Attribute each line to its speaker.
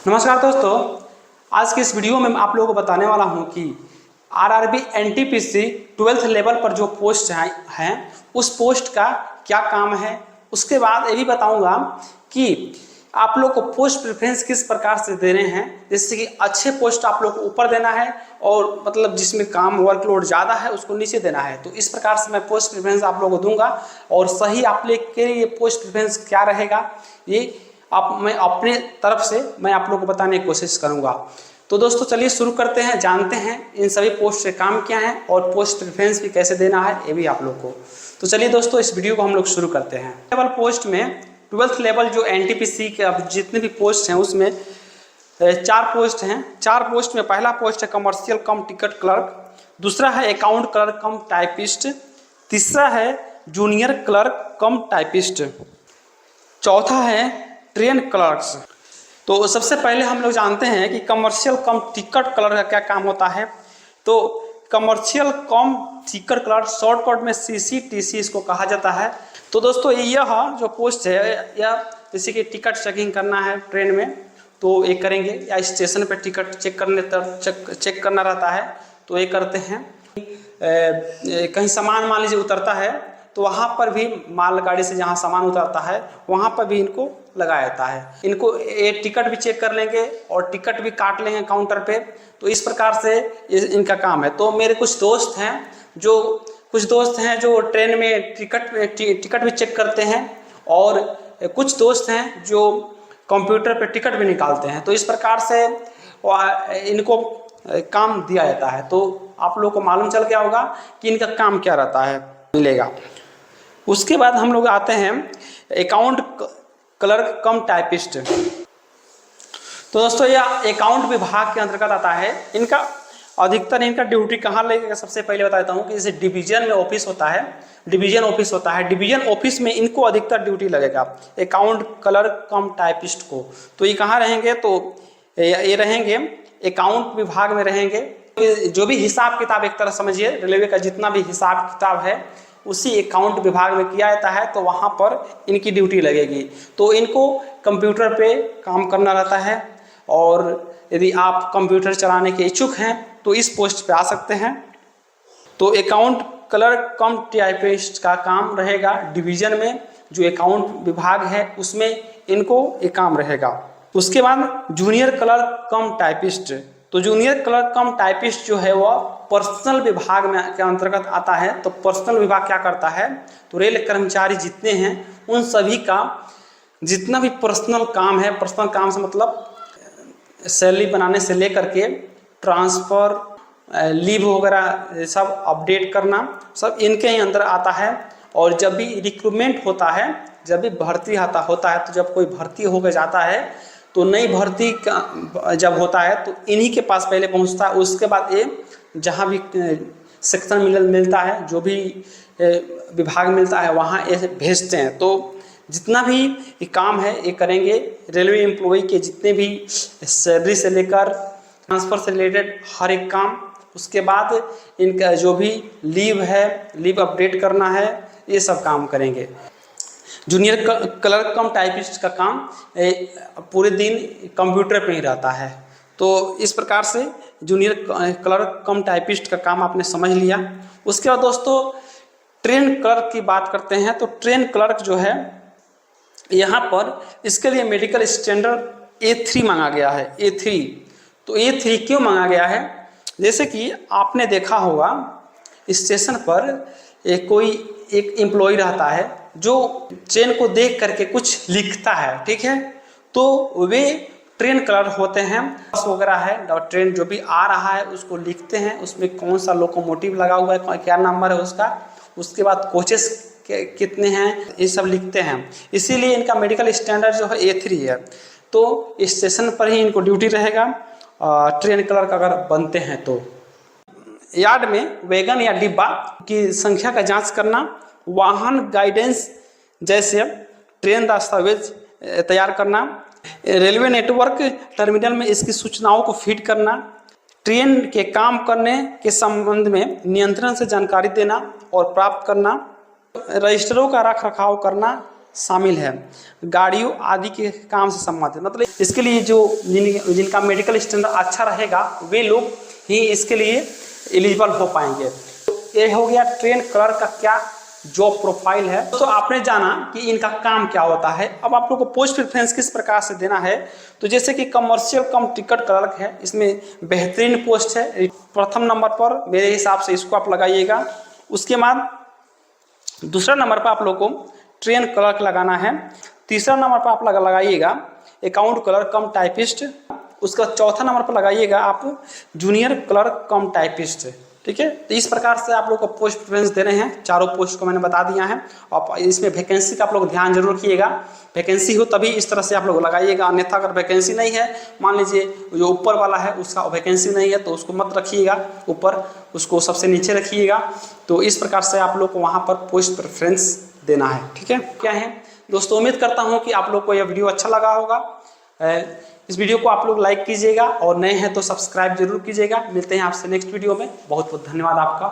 Speaker 1: नमस्कार दोस्तों, आज की इस वीडियो में मैं आप लोगों को बताने वाला हूं कि आरआरबी एनटीपीसी 12th लेवल पर जो पोस्ट हैं उस पोस्ट का क्या काम है। उसके बाद ये भी बताऊंगा कि आप लोग को पोस्ट प्रेफरेंस किस प्रकार से देने हैं, जिससे कि अच्छे पोस्ट आप लोग को ऊपर देना है और मतलब जिसमें काम वर्कलोड ज़्यादा है उसको नीचे देना है। तो इस प्रकार से मैं पोस्ट प्रेफरेंस आप लोगों को दूंगा और सही आप लोग के लिए पोस्ट प्रेफरेंस क्या रहेगा ये मैं अपने तरफ से मैं आप लोगों को बताने की कोशिश करूंगा। तो दोस्तों चलिए शुरू करते हैं, जानते हैं इन सभी पोस्ट के काम क्या हैं और पोस्ट प्रेफरेंस भी कैसे देना है ये भी आप लोग को। तो चलिए दोस्तों इस वीडियो को हम लोग शुरू करते हैं। लेवल पोस्ट में 12th लेवल जो एनटीपीसी के अब जितने भी पोस्ट हैं उसमें 4 पोस्ट हैं। 4 पोस्ट में पहला पोस्ट है कमर्शियल कम टिकट क्लर्क, दूसरा है अकाउंट क्लर्क कम टाइपिस्ट, तीसरा है जूनियर क्लर्क कम टाइपिस्ट, चौथा है ट्रेन क्लर्क्स। तो सबसे पहले हम लोग जानते हैं कि कमर्शियल कम टिकट क्लर्क का क्या काम होता है। तो कमर्शियल कम टिकट क्लर्क शॉर्टकट में CCTC इसको कहा जाता है। तो दोस्तों यह जो पोस्ट है या जैसे कि टिकट चेकिंग करना है ट्रेन में तो ये करेंगे, या स्टेशन पर टिकट चेक करना रहता है तो ये करते हैं। कहीं सामान मान लीजिए उतरता है तो वहाँ पर भी मालगाड़ी से जहाँ सामान उतरता है वहाँ पर भी इनको लगाया जाता है। इनको ये टिकट भी चेक कर लेंगे और टिकट भी काट लेंगे काउंटर पे। तो इस प्रकार से इनका काम है। तो मेरे कुछ दोस्त हैं जो ट्रेन में टिकट भी चेक करते हैं और कुछ दोस्त हैं जो कंप्यूटर पे टिकट भी निकालते हैं। तो इस प्रकार से इनको काम दिया जाता है। तो आप लोग को मालूम चल गया होगा कि इनका काम क्या रहता है, मिलेगा। उसके बाद हम लोग आते हैं अकाउंट क्लर्क कम टाइपिस्ट। तो दोस्तों यह अकाउंट विभाग के अंतर्गत आता है। इनका अधिकतर ड्यूटी कहाँ लगेगा, सबसे पहले बता देता हूँ कि जैसे डिवीजन में ऑफिस होता है, डिवीजन ऑफिस में इनको अधिकतर ड्यूटी लगेगा अकाउंट क्लर्क कम टाइपिस्ट को। तो ये कहाँ रहेंगे, तो ये रहेंगे अकाउंट विभाग में रहेंगे। जो भी हिसाब किताब एक तरह समझिए रेलवे का जितना भी हिसाब किताब है उसी अकाउंट विभाग में किया जाता है, तो वहाँ पर इनकी ड्यूटी लगेगी। तो इनको कंप्यूटर पे काम करना रहता है और यदि आप कंप्यूटर चलाने के इच्छुक हैं तो इस पोस्ट पे आ सकते हैं। तो अकाउंट क्लर्क कम टाइपिस्ट का काम रहेगा डिवीजन में, जो अकाउंट विभाग है उसमें इनको एक काम रहेगा। उसके बाद जूनियर क्लर्क कम टाइपिस्ट। तो जूनियर क्लर्क कम टाइपिस्ट जो है वह पर्सनल विभाग में के अंतर्गत आता है। तो पर्सनल विभाग क्या करता है, तो रेल कर्मचारी जितने हैं उन सभी का जितना भी पर्सनल काम है, पर्सनल काम से मतलब सैलरी बनाने से लेकर के ट्रांसफ़र, लीव वगैरह सब अपडेट करना, सब इनके ही अंदर आता है। और जब भी रिक्रूटमेंट होता है, जब भी भर्ती होता है, तो जब कोई भर्ती होकर जाता है तो नई भर्ती का जब होता है तो इन्हीं के पास पहले पहुंचता है। उसके बाद ये जहां भी सेक्शन मिलता है, जो भी विभाग मिलता है वहां ये भेजते हैं। तो जितना भी ये काम है ये करेंगे रेलवे एम्प्लॉय के, जितने भी सैलरी से लेकर ट्रांसफ़र से रिलेटेड हर एक काम। उसके बाद इनका जो भी लीव है, लीव अपडेट करना है, ये सब काम करेंगे। जूनियर क्लर्क कम टाइपिस्ट का काम पूरे दिन कंप्यूटर पे ही रहता है। तो इस प्रकार से जूनियर क्लर्क कम टाइपिस्ट का काम आपने समझ लिया। उसके बाद दोस्तों ट्रेन क्लर्क की बात करते हैं। तो ट्रेन क्लर्क जो है यहाँ पर इसके लिए मेडिकल स्टैंडर्ड A3 मांगा गया है, A3। तो A3 क्यों मांगा गया है, जैसे कि आपने देखा होगा स्टेशन पर कोई एक एम्प्लॉय रहता है जो ट्रेन को देख करके कुछ लिखता है, ठीक है। तो वे ट्रेन क्लर्क होते हैं। बस वगैरह है, ट्रेन जो भी आ रहा है उसको लिखते हैं, उसमें कौन सा लोकोमोटिव लगा हुआ है, क्या नंबर है उसका, उसके बाद कोचेस कितने हैं, ये सब लिखते हैं। इसीलिए इनका मेडिकल स्टैंडर्ड जो है A3 है। तो स्टेशन पर ही इनको ड्यूटी रहेगा ट्रेन क्लर्क अगर बनते हैं तो। यार्ड में वैगन या डिब्बा की संख्या का जांच करना, वाहन गाइडेंस जैसे ट्रेन दस्तावेज तैयार करना, रेलवे नेटवर्क टर्मिनल में इसकी सूचनाओं को फीड करना, ट्रेन के काम करने के संबंध में नियंत्रण से जानकारी देना और प्राप्त करना, रजिस्टरों का रख रखाव करना, शामिल है, गाड़ियों आदि के काम से संबंधित। मतलब इसके लिए जो जिनका मेडिकल स्टैंडर्ड अच्छा रहेगा वे लोग ही इसके लिए एलिजिबल हो पाएंगे। तो ये हो गया ट्रेन क्लर्क का क्या जॉब प्रोफाइल है। तो आपने जाना कि इनका काम क्या होता है। अब आप लोग को पोस्ट प्रेफरेंस किस प्रकार से देना है, तो जैसे कि कमर्शियल कम टिकट क्लर्क है, इसमें बेहतरीन पोस्ट है। प्रथम नंबर पर मेरे हिसाब से इसको आप लगाइएगा। उसके बाद दूसरा नंबर पर आप लोग को ट्रेन क्लर्क लगाना है। तीसरा नंबर पर आप लगाइएगा अकाउंट क्लर्क कम टाइपिस्ट। उसका चौथा नंबर पर लगाइएगा आप जूनियर क्लर्क कम टाइपिस्ट। ठीक है, तो इस प्रकार से आप लोग को पोस्ट प्रेफरेंस दे रहे हैं। चारों पोस्ट को मैंने बता दिया है। और इसमें वैकेंसी का आप लोग ध्यान जरूर रखिएगा, वैकेंसी हो तभी इस तरह से आप लोग लगाइएगा, अन्यथा अगर वैकेंसी नहीं है, मान लीजिए जो ऊपर वाला है उसका वैकेंसी नहीं है तो उसको मत रखिएगा ऊपर, उसको सबसे नीचे रखिएगा। तो इस प्रकार से आप लोग को वहाँ पर पोस्ट प्रेफरेंस देना है। ठीक है, क्या है दोस्तों, उम्मीद करता हूँ कि आप लोग को यह वीडियो अच्छा लगा होगा। इस वीडियो को आप लोग लाइक कीजिएगा और नए हैं तो सब्सक्राइब जरूर कीजिएगा। मिलते हैं आपसे नेक्स्ट वीडियो में। बहुत बहुत धन्यवाद आपका।